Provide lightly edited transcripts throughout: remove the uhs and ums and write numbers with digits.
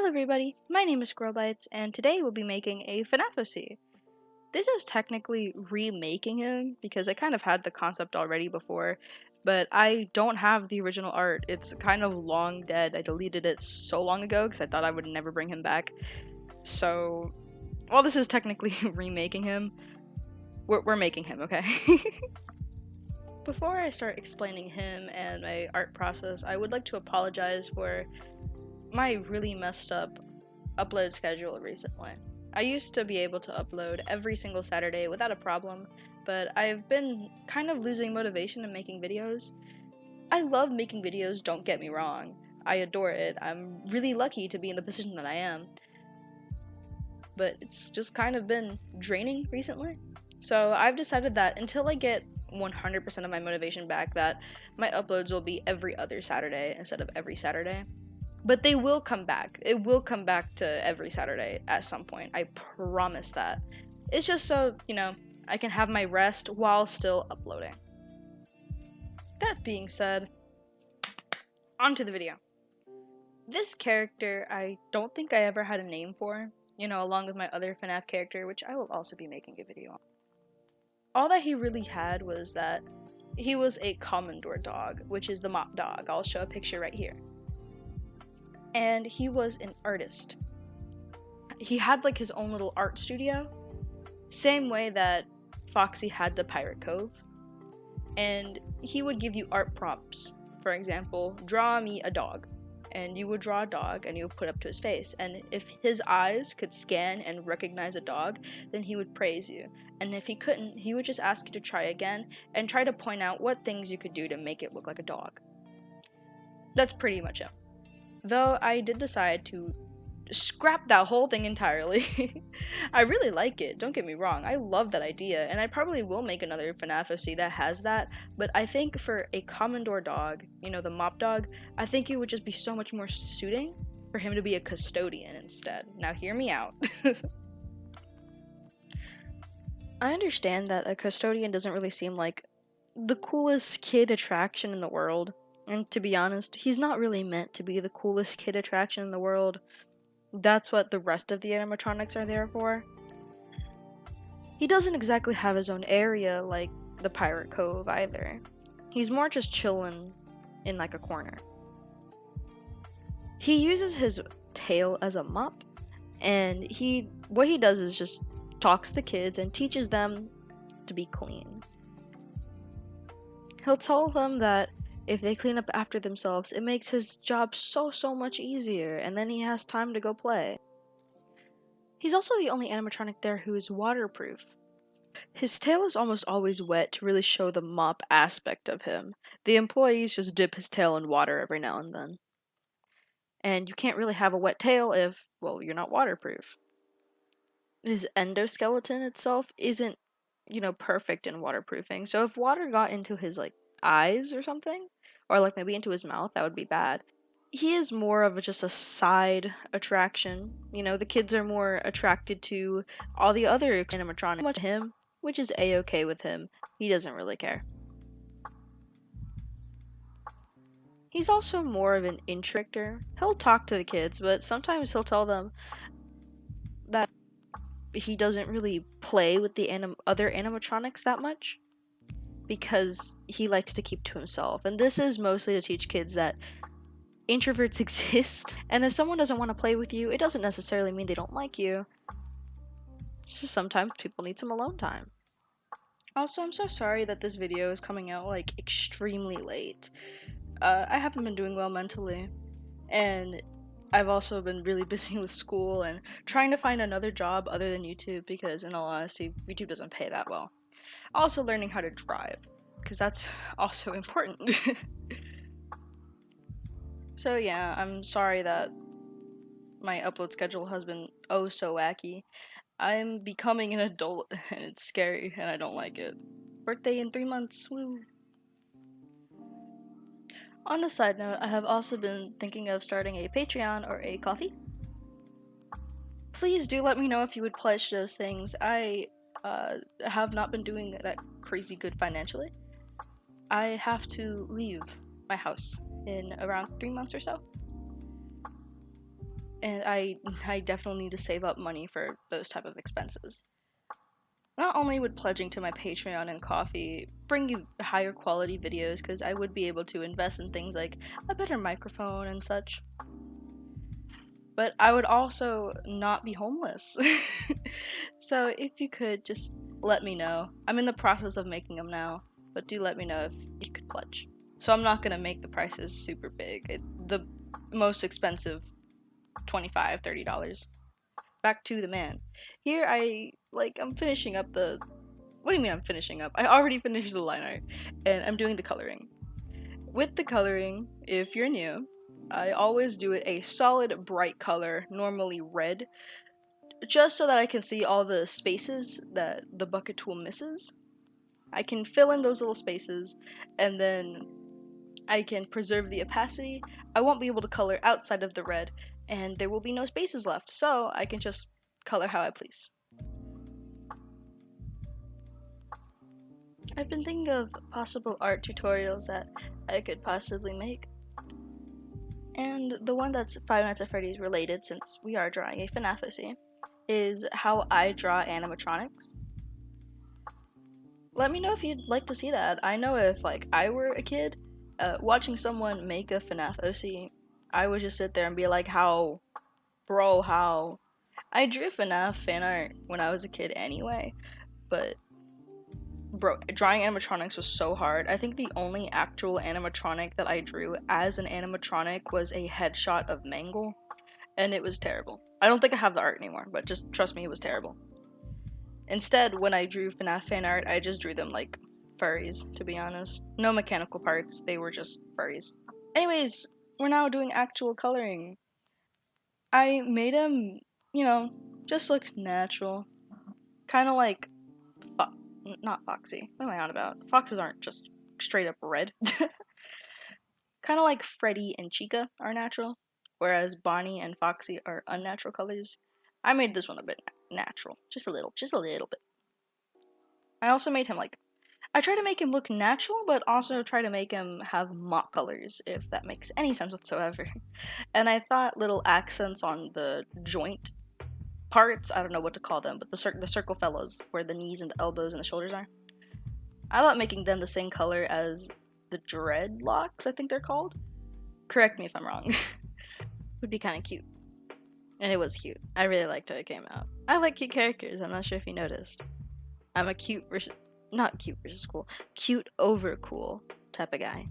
Hello everybody, my name is Squirrelbites, and today we'll be making a Fnaf OC. This is technically remaking him, because I kind of had the concept already before, but I don't have the original art. It's kind of long dead. I deleted it so long ago because I thought I would never bring him back. So, while this is technically remaking him, we're making him, okay? Before I start explaining him and my art process, I would like to apologize for my really messed up upload schedule recently. I used to be able to upload every single Saturday without a problem, but I've been kind of losing motivation in making videos. I love making videos, don't get me wrong. I adore it. I'm really lucky to be in the position that I am. But it's just kind of been draining recently. So I've decided that until I get 100% of my motivation back, that my uploads will be every other Saturday instead of every Saturday. But they will come back. It will come back to every Saturday at some point. I promise that. It's just so, I can have my rest while still uploading. That being said, on to the video. This character, I don't think I ever had a name for, along with my other Fnaf character, which I will also be making a video on. All that he really had was that he was a komondor dog, which is the mop dog. I'll show a picture right here. And he was an artist. He had like his own little art studio, same way that Foxy had the Pirate Cove, and he would give you art prompts. For example, draw me a dog, and you would draw a dog and you would put up to his face, and if his eyes could scan and recognize a dog, then he would praise you, and if he couldn't, he would just ask you to try again and try to point out what things you could do to make it look like a dog. That's pretty much it. Though I did decide to scrap that whole thing entirely. I really like it, don't get me wrong, I love that idea, and I probably will make another Fnaf OC that has that, but I think for a komondor dog, the mop dog, I think it would just be so much more suiting for him to be a custodian instead. Now hear me out. I understand that a custodian doesn't really seem like the coolest kid attraction in the world. And to be honest, he's not really meant to be the coolest kid attraction in the world. That's what the rest of the animatronics are there for. He doesn't exactly have his own area like the Pirate Cove either. He's more just chillin' in like a corner. He uses his tail as a mop, and what he does is just talks to the kids and teaches them to be clean. He'll tell them that if they clean up after themselves, it makes his job so much easier, and then he has time to go play. He's also the only animatronic there who is waterproof. His tail is almost always wet to really show the mop aspect of him. The employees just dip his tail in water every now and then. And you can't really have a wet tail if, well, you're not waterproof. His endoskeleton itself isn't, perfect in waterproofing, so if water got into his, eyes or something, or maybe into his mouth, that would be bad. He is more of just a side attraction. The kids are more attracted to all the other animatronics much him, which is a-okay with him. He doesn't really care. He's also more of an introvert. He'll talk to the kids, but sometimes he'll tell them that he doesn't really play with the other animatronics that much, because he likes to keep to himself. And this is mostly to teach kids that introverts exist, and if someone doesn't want to play with you, it doesn't necessarily mean they don't like you. It's just sometimes people need some alone time. Also, I'm so sorry that this video is coming out extremely late. I haven't been doing well mentally, and I've also been really busy with school and trying to find another job other than YouTube, because in all honesty, YouTube doesn't pay that well. Also learning how to drive, because that's also important. So yeah, I'm sorry that my upload schedule has been oh so wacky. I'm becoming an adult and it's scary and I don't like it. Birthday in 3 months, woo! On a side note, I have also been thinking of starting a Patreon or a Ko-fi. Please do let me know if you would pledge those things. I have not been doing that crazy good financially. I have to leave my house in around 3 months or so. and I definitely need to save up money for those type of expenses. Not only would pledging to my Patreon and Coffee bring you higher quality videos, because I would be able to invest in things like a better microphone and such, but I would also not be homeless. So if you could just let me know. I'm in the process of making them now, but do let me know if you could pledge. So I'm not gonna make the prices super big. The most expensive, $25, $30. Back to the man. Here I'm finishing up the. What do you mean I'm finishing up? I already finished the line art, and I'm doing the coloring. With the coloring, if you're new, I always do it a solid bright color, normally red, just so that I can see all the spaces that the bucket tool misses. I can fill in those little spaces, and then I can preserve the opacity. I won't be able to color outside of the red, and there will be no spaces left, so I can just color how I please. I've been thinking of possible art tutorials that I could possibly make. And the one that's Five Nights at Freddy's related, since we are drawing a Fnaf OC, is how I draw animatronics. Let me know if you'd like to see that. I know if I were a kid, watching someone make a Fnaf OC, I would just sit there and be like, how? Bro, how? I drew Fnaf fan art when I was a kid anyway, but bro, drawing animatronics was so hard. I think the only actual animatronic that I drew as an animatronic was a headshot of Mangle, and it was terrible. I don't think I have the art anymore, but just trust me, it was terrible. Instead, when I drew Fnaf fan art, I just drew them like furries, to be honest. No mechanical parts, they were just furries. Anyways, we're now doing actual coloring. I made him, just look natural. Kind of like not Foxy. What am I on about? Foxes aren't just straight up red. Kind of like Freddy and Chica are natural, whereas Bonnie and Foxy are unnatural colors. I made this one a bit natural, just a little bit. I also made him I try to make him look natural, but also try to make him have mop colors, if that makes any sense whatsoever. And I thought little accents on the joint parts, I don't know what to call them, but the circle fellows, where the knees and the elbows and the shoulders are. I thought making them the same color as the dreadlocks, I think they're called. Correct me if I'm wrong. Would be kind of cute. And it was cute. I really liked how it came out. I like cute characters, I'm not sure if you noticed. I'm a not cute versus cool, cute over cool type of guy.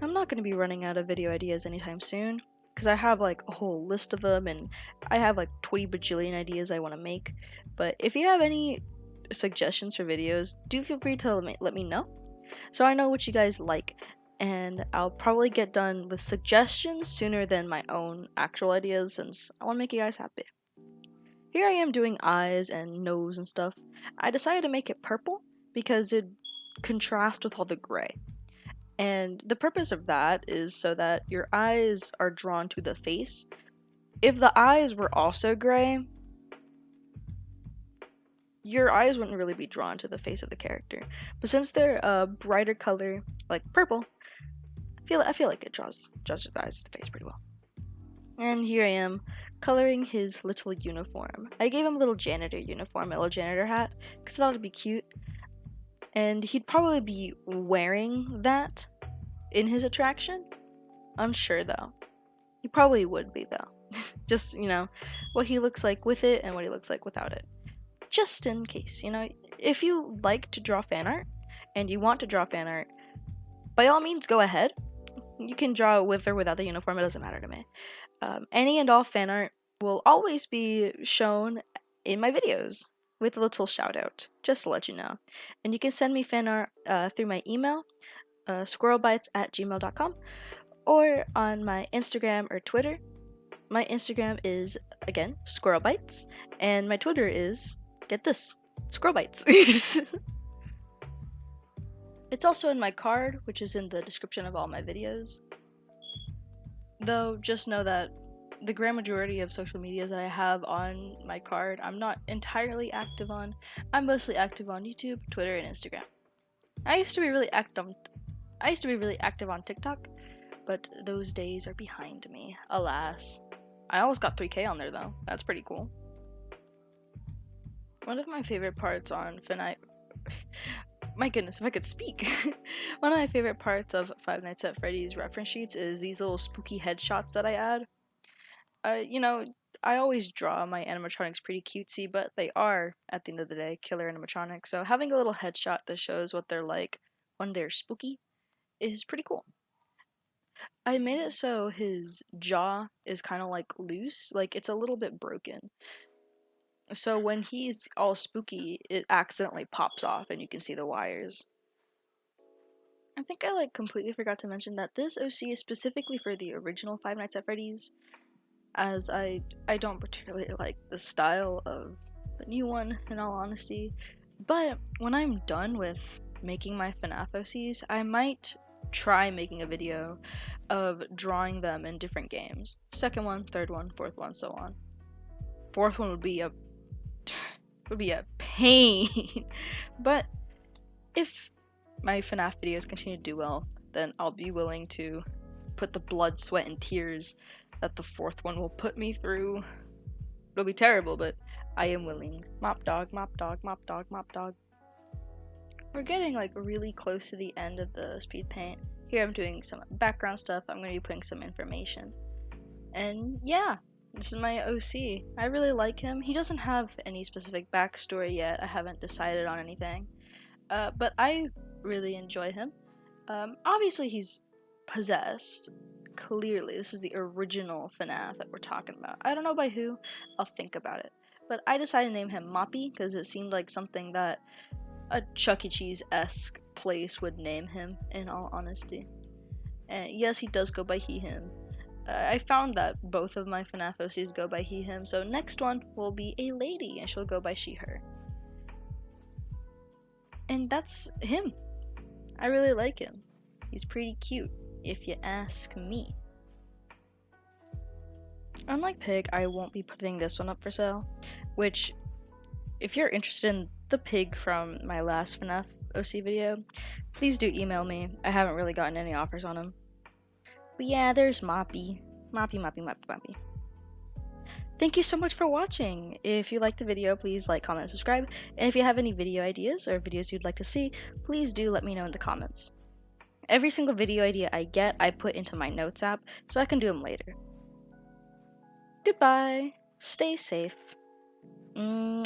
I'm not going to be running out of video ideas anytime soon, because I have a whole list of them, and I have 20 bajillion ideas I want to make. But if you have any suggestions for videos, do feel free to let me know, so I know what you guys like, and I'll probably get done with suggestions sooner than my own actual ideas, since I want to make you guys happy. Here I am doing eyes and nose and stuff. I decided to make it purple because it contrasts with all the gray. And the purpose of that is so that your eyes are drawn to the face. If the eyes were also gray, your eyes wouldn't really be drawn to the face of the character. But since they're a brighter color, like purple, I feel like it draws the eyes to the face pretty well. And here I am, coloring his little uniform. I gave him a little janitor uniform, a little janitor hat, because I thought it'd be cute. And he'd probably be wearing that in his attraction. Unsure though. He probably would be though. Just, what he looks like with it and what he looks like without it. Just in case, if you like to draw fan art and you want to draw fan art, by all means go ahead. You can draw with or without the uniform, it doesn't matter to me. Any and all fan art will always be shown in my videos with a little shout out, just to let you know. And you can send me fan art through my email, squirrelbites@gmail.com, or on my Instagram or Twitter. My Instagram is, again, squirrelbites, and my Twitter is, get this, squirrelbites. It's also in my card, which is in the description of all my videos. Though, just know that the grand majority of social medias that I have on my card, I'm not entirely active on. I'm mostly active on YouTube, Twitter, and Instagram. I used to be really active on TikTok, but those days are behind me, alas. I almost got 3K on there though. That's pretty cool. One of my favorite parts on Fnaf. My goodness, if I could speak. One of my favorite parts of Five Nights at Freddy's reference sheets is these little spooky headshots that I add. You know, I always draw my animatronics pretty cutesy, but they are, at the end of the day, killer animatronics. So having a little headshot that shows what they're like when they're spooky is pretty cool. I made it so his jaw is kind of like loose, like it's a little bit broken. So when he's all spooky, it accidentally pops off and you can see the wires. I think I completely forgot to mention that this OC is specifically for the original Five Nights at Freddy's, as I don't particularly like the style of the new one, in all honesty. But when I'm done with making my FNAF OCs, I might try making a video of drawing them in different games. Second one, third one, fourth one, so on. Fourth one would be a pain. But if my FNAF videos continue to do well, then I'll be willing to put the blood, sweat, and tears that the fourth one will put me through. It'll be terrible, but I am willing. Mop dog, mop dog, mop dog, mop dog. We're getting really close to the end of the speed paint. Here I'm doing some background stuff. I'm going to be putting some information. And yeah, this is my OC. I really like him. He doesn't have any specific backstory yet. I haven't decided on anything. But I really enjoy him. Obviously he's possessed. Clearly, this is the original FNAF that we're talking about. I don't know by who. I'll think about it. But I decided to name him Moppy because it seemed like something that a Chuck E. Cheese-esque place would name him, in all honesty. And yes, he does go by he, him. I found that both of my FNAF OCs go by he, him, so next one will be a lady, and she'll go by she, her. And that's him. I really like him. He's pretty cute, if you ask me. Unlike Pig, I won't be putting this one up for sale, which, if you're interested in the pig from my last FNAF OC video, please do email me. I haven't really gotten any offers on him. But yeah, there's Moppy. Moppy, Moppy, Moppy, Moppy. Thank you so much for watching. If you liked the video, please like, comment, and subscribe. And if you have any video ideas or videos you'd like to see, please do let me know in the comments. Every single video idea I get, I put into my notes app so I can do them later. Goodbye. Stay safe. Mwah.